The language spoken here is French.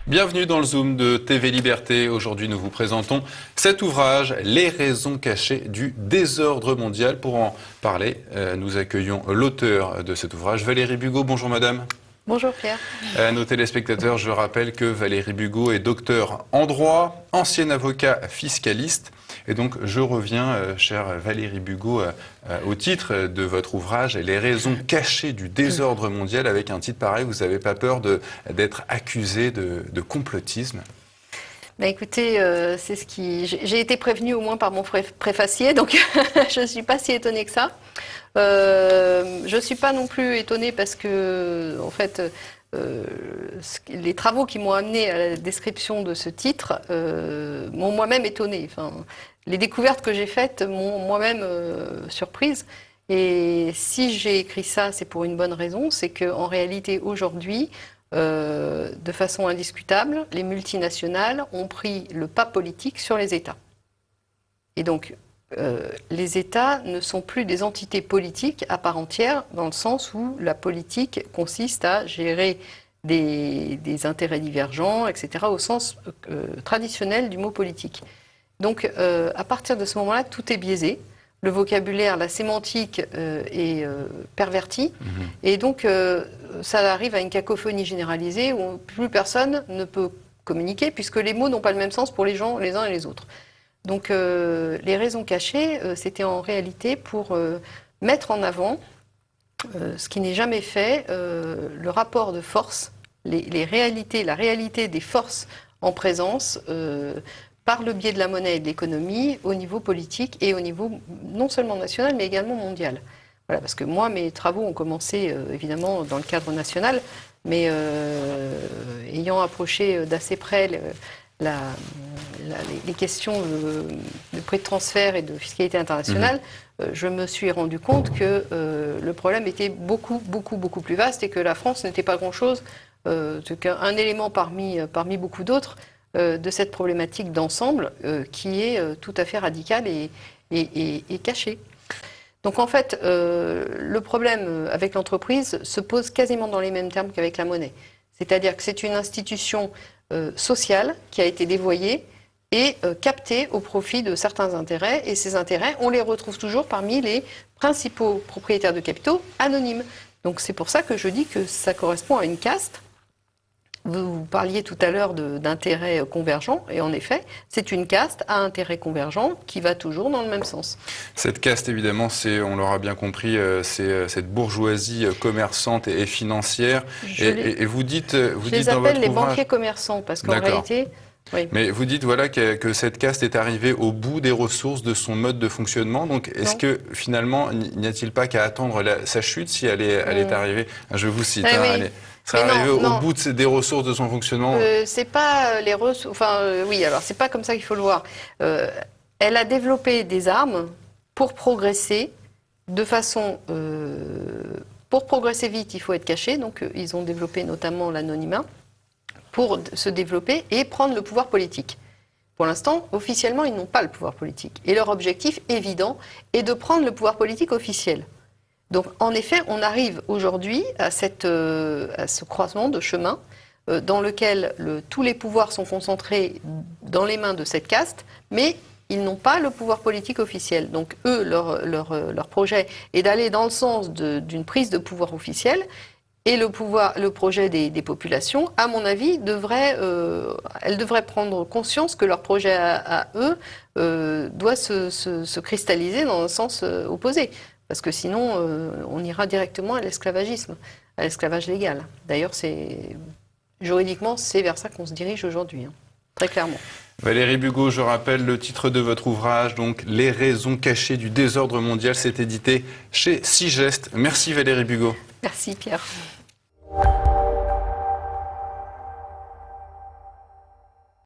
Bienvenue dans le Zoom de TV Liberté. Aujourd'hui, nous vous présentons cet ouvrage, Les raisons cachées du désordre mondial. Pour en parler, nous accueillons l'auteur de cet ouvrage, Valérie Bugeaud. Bonjour madame. Bonjour Pierre. À nos téléspectateurs, je rappelle que Valérie Bugeaud est docteur en droit, ancien avocat fiscaliste. Et donc, je reviens, chère Valérie Bugeaud, au titre de votre ouvrage, Les raisons cachées du désordre mondial. Avec un titre pareil, vous n'avez pas peur d'être accusé de complotisme? Bah écoutez, c'est ce qui... J'ai été prévenue au moins par mon préfacier, donc je ne suis pas si étonnée que ça. Je ne suis pas non plus étonnée parce que, en fait, les travaux qui m'ont amené à la description de ce titre m'ont moi-même étonnée. Enfin, les découvertes que j'ai faites m'ont moi-même surprise. Et si j'ai écrit ça, c'est pour une bonne raison, c'est qu'en réalité, aujourd'hui, de façon indiscutable, les multinationales ont pris le pas politique sur les États. Et donc, les États ne sont plus des entités politiques à part entière, dans le sens où la politique consiste à gérer des intérêts divergents, etc., au sens traditionnel du mot politique. Donc, à partir de ce moment-là, tout est biaisé. Le vocabulaire, la sémantique est pervertie. Et donc, ça arrive à une cacophonie généralisée où plus personne ne peut communiquer puisque les mots n'ont pas le même sens pour les gens, les uns et les autres. Donc, les raisons cachées, c'était en réalité pour mettre en avant ce qui n'est jamais fait, le rapport de force, la réalité des forces en présence par le biais de la monnaie et de l'économie au niveau politique et au niveau non seulement national mais également mondial. Voilà, parce que moi, mes travaux ont commencé évidemment dans le cadre national, mais ayant approché d'assez près les questions de prix de transfert et de fiscalité internationale, je me suis rendu compte que le problème était beaucoup plus vaste et que la France n'était pas grand-chose, qu'un élément parmi beaucoup d'autres de cette problématique d'ensemble qui est tout à fait radicale et cachée. Donc en fait, le problème avec l'entreprise se pose quasiment dans les mêmes termes qu'avec la monnaie. C'est-à-dire que c'est une institution sociale qui a été dévoyée et captée au profit de certains intérêts. Et ces intérêts, on les retrouve toujours parmi les principaux propriétaires de capitaux anonymes. Donc c'est pour ça que je dis que ça correspond à une caste. Vous parliez tout à l'heure d'intérêts convergents, et en effet, c'est une caste à intérêts convergents qui va toujours dans le même sens. Cette caste, évidemment, on l'aura bien compris, c'est cette bourgeoisie commerçante et financière. Et vous dites, dans votre ouvrage... Je les appelle les banquiers commerçants, parce qu'en réalité... Oui. Mais vous dites voilà, que cette caste est arrivée au bout des ressources de son mode de fonctionnement. Donc, est-ce que finalement, n'y a-t-il pas qu'à attendre sa chute si elle est arrivée? Je vous cite. Oui. Ça arrive au bout des ressources de son fonctionnement. C'est pas les ressources. Enfin, oui. Alors, c'est pas comme ça qu'il faut le voir. Elle a développé des armes pour progresser de façon. Pour progresser vite, il faut être caché. Donc, ils ont développé notamment l'anonymat pour se développer et prendre le pouvoir politique. Pour l'instant, officiellement, ils n'ont pas le pouvoir politique. Et leur objectif évident est de prendre le pouvoir politique officiel. Donc, en effet, on arrive aujourd'hui à ce croisement de chemin dans lequel tous les pouvoirs sont concentrés dans les mains de cette caste, mais ils n'ont pas le pouvoir politique officiel. Donc, eux, leur projet est d'aller dans le sens d'une prise de pouvoir officielle. Et le projet des populations, à mon avis, elles devraient prendre conscience que leur projet à eux doit se cristalliser dans un sens opposé. Parce que sinon, on ira directement à l'esclavagisme, à l'esclavage légal. D'ailleurs, juridiquement, c'est vers ça qu'on se dirige aujourd'hui, très clairement. Valérie Bugeaud, je rappelle le titre de votre ouvrage, donc Les raisons cachées du désordre mondial, c'est édité chez Sigest. Merci Valérie Bugeaud. Merci Pierre.